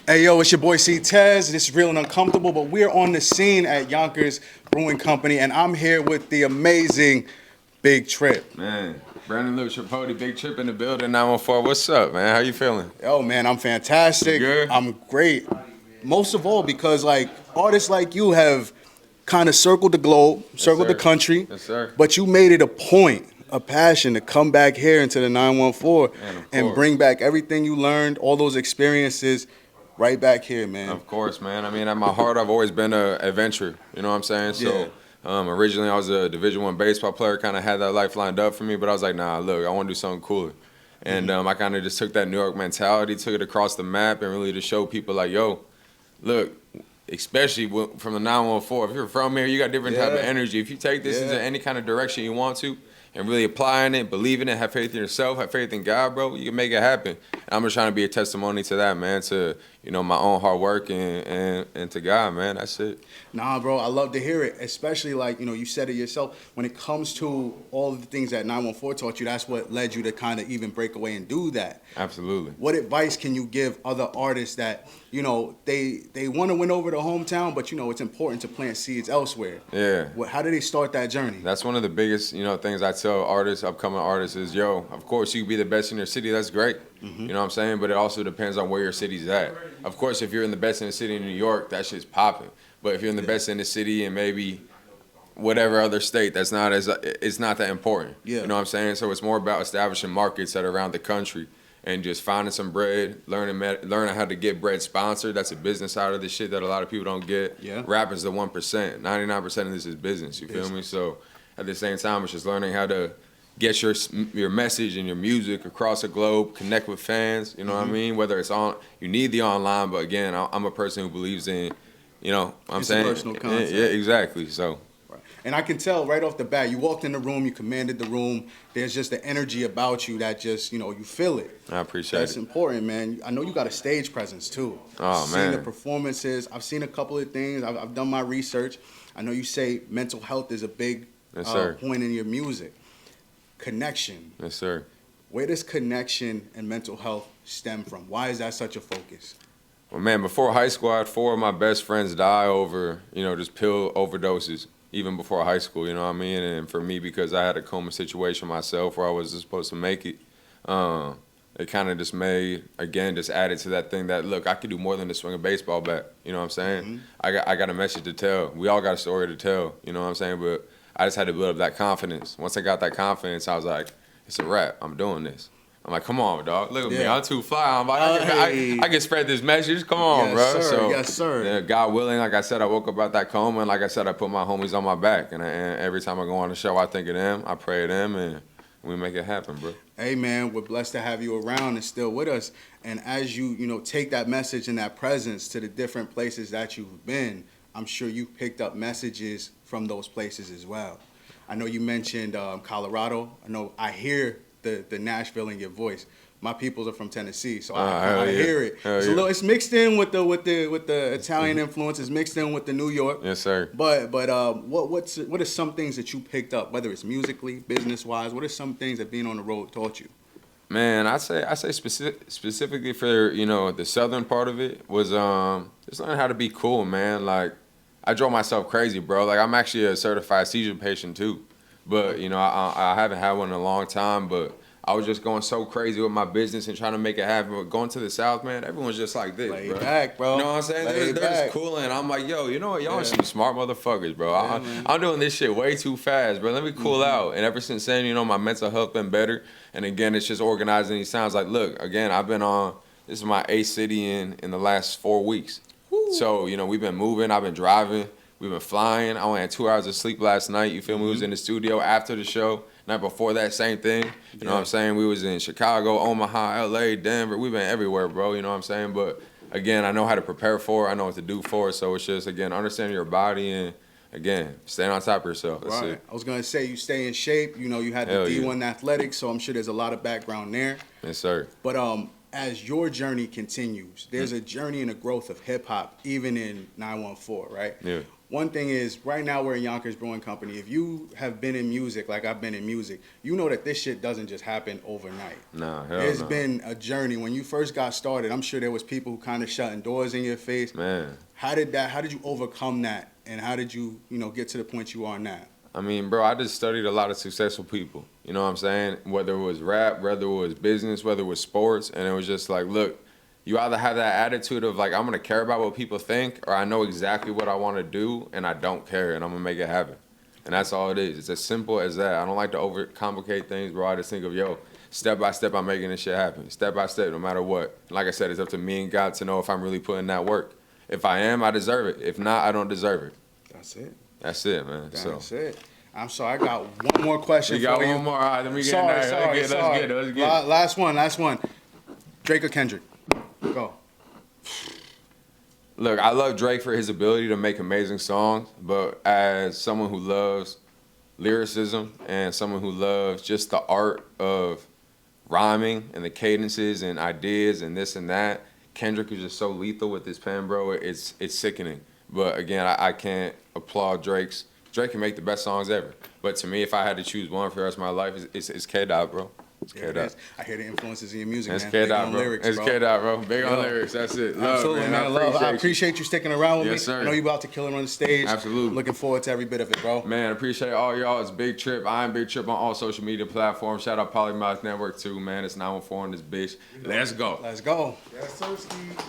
Hey yo, it's your boy C Tez. This is Real and Uncomfortable, but we're on the scene at Yonkers Brewing Company, and I'm here with the amazing Big Trip. Man, Brandon Luke Tripodi, Big Trip in the building, 914. What's up, man? How you feeling? Yo, man, I'm fantastic. You good? I'm great. Most of all because like artists like you have kind of circled the globe, circled the sir. country, Yes, sir. but you made it a point, a passion to come back here into the 914 Man, of and course. bring back everything you learned, all those experiences right back here, man. Of course, man. I mean, at my heart, I've always been an adventurer. You know what I'm saying? So, originally, I was a Division I baseball player. Kind of had that life lined up for me, but I was like, nah, look, I want to do something cooler. And I kind of just took that New York mentality, took it across the map, and really to show people like, yo, look, especially from the 914, if you're from here, you got different type of Yeah. energy. If you take this Yeah. into any kind of direction you want to, and really applying it, believe in it, have faith in yourself, have faith in God, bro, you can make it happen. And I'm just trying to be a testimony to that, man, to, my own hard work and to God, man. That's it. Nah, bro, I love to hear it, especially like, you said it yourself. When it comes to all of the things that 914 taught you, that's what led you to kind of even break away and do that. Absolutely. What advice can you give other artists that, they want to win over the hometown, but, it's important to plant seeds elsewhere? Yeah. How did they start that journey? That's one of the biggest, things I tell artists, upcoming artists is, yo, of course you can be the best in your city, that's great. You know what I'm saying? But it also depends on where your city's at. Of course, if you're in the best in the city in New York, that shit's popping. But if you're in the best in the city and maybe whatever other state, it's not that important. Yeah. You know what I'm saying? So it's more about establishing markets that are around the country and just finding some bread, learning how to get bread sponsored. That's a business side of this shit that a lot of people don't get. Yeah. Rap is the 1%. 99% of this is business. You feel me? So at the same time, it's just learning how to get your message and your music across the globe, connect with fans. You know what I mean? Whether it's you need the online, but again, I'm a person who believes in, I'm It's a saying, personal concept. yeah, exactly. So. Right. And I can tell right off the bat, you walked in the room, you commanded the room. There's just the energy about you that just, you feel it. I appreciate That's it. important, man. I know you got a stage presence too. Oh, Seen man. the performances. I've seen a couple of things. I've done my research. I know you say mental health is a big Yes, sir. point in your music. Connection. Yes, sir. Where does connection and mental health stem from? Why is that such a focus? Well, man, before high school, I had 4 of my best friends die over, just pill overdoses, even before high school, you know what I mean? And for me, because I had a coma situation myself where I wasn't supposed to make it, it kind of just added to that thing that, look, I could do more than to swing a baseball bat, you know what I'm saying? I got a message to tell. We all got a story to tell, you know what I'm saying? But I just had to build up that confidence. Once I got that confidence, I was like, it's a wrap. I'm doing this. I'm like, come on, dog. Look at me. Yeah. I'm too fly. I'm like, I can spread this message. Come on, Yes, bro. sir. So, Yes, sir. yeah, God willing, like I said, I woke up out that coma, and like I said, I put my homies on my back. And every time I go on the show, I think of them. I pray to them, and we make it happen, bro. Hey, man, we're blessed to have you around and still with us. And as you, take that message and that presence to the different places that you've been, I'm sure you picked up messages from those places as well. I know you mentioned Colorado. I hear the Nashville in your voice. My peoples are from Tennessee, so I hear it. It's mixed in with the Italian influence. It's mixed in with the New York. Yes, sir. But what are some things that you picked up, whether it's musically, business wise? What are some things that being on the road taught you? Man, I say specifically for the southern part of it was just learning how to be cool, man. Like I drove myself crazy, bro. Like I'm actually a certified seizure patient too, but I haven't had one in a long time. But I was just going so crazy with my business and trying to make it happen. But going to the South, man, everyone's just like this, Lay bro. back, bro. You know what I'm saying? They're just cool, and I'm like, yo, you know what? Y'all are some smart motherfuckers, bro. I'm doing this shit way too fast, bro. Let me cool out. And ever since then, my mental health been better. And again, it's just organizing these sounds. Like, look, again, this is my 8th city in the last 4 weeks. Woo. So, we've been moving. I've been driving. We've been flying. I only had 2 hours of sleep last night. You feel me? We was in the studio after the show. Night before that, same thing. You know what I'm saying? We was in Chicago, Omaha, LA, Denver. We've been everywhere, bro. You know what I'm saying? But again, I know how to prepare for it. I know what to do for it. So it's just, again, understanding your body and, again, staying on top of yourself. That's Right. it. I was gonna say you stay in shape. You had the Hell D1 yeah. athletics, so I'm sure there's a lot of background there. Yes, sir. But as your journey continues, there's a journey and a growth of hip hop, even in 914, right? Yeah. One thing is, right now we're in Yonkers Brewing Company. If you have been in music, like I've been in music, you know that this shit doesn't just happen overnight. Nah, hell There's no. been a journey. When you first got started, I'm sure there was people who kind of shutting doors in your face. Man. How did you overcome that? And how did you, get to the point you are now? I mean, bro, I just studied a lot of successful people. You know what I'm saying? Whether it was rap, whether it was business, whether it was sports. And it was just like, look, you either have that attitude of like, I'm going to care about what people think, or I know exactly what I want to do and I don't care and I'm going to make it happen. And that's all it is. It's as simple as that. I don't like to overcomplicate things, bro. I just think of, step by step, I'm making this shit happen. Step by step, no matter what. Like I said, it's up to me and God to know if I'm really putting that work. If I am, I deserve it. If not, I don't deserve it. That's it. That's it, man. That's it. I'm sorry, I got one more question You got for you. one more? All right, let me get Sorry. Let's get it. Last one. Drake or Kendrick? Go. Look, I love Drake for his ability to make amazing songs, but as someone who loves lyricism and someone who loves just the art of rhyming and the cadences and ideas and this and that, Kendrick is just so lethal with his pen, bro. It's sickening. But again, I can't applaud Drake's. Drake can make the best songs ever. But to me, if I had to choose one for the rest of my life, it's K-Dot, bro. It's K-Dot. I hear the influences in your music, It's man. K-Dot, bro. Lyrics, It's K-Dot, bro. Big on lyrics. That's it. Love, Absolutely, man. I appreciate you sticking around with me. Yes, sir. I know you're about to kill it on the stage. Absolutely. Looking forward to every bit of it, bro. Man, appreciate all y'all. It's Big Trip. I am Big Trip on all social media platforms. Shout out Polymouth Network too, man. It's 914 on this bitch. Let's go. Let's go. Yes, sir, Steve.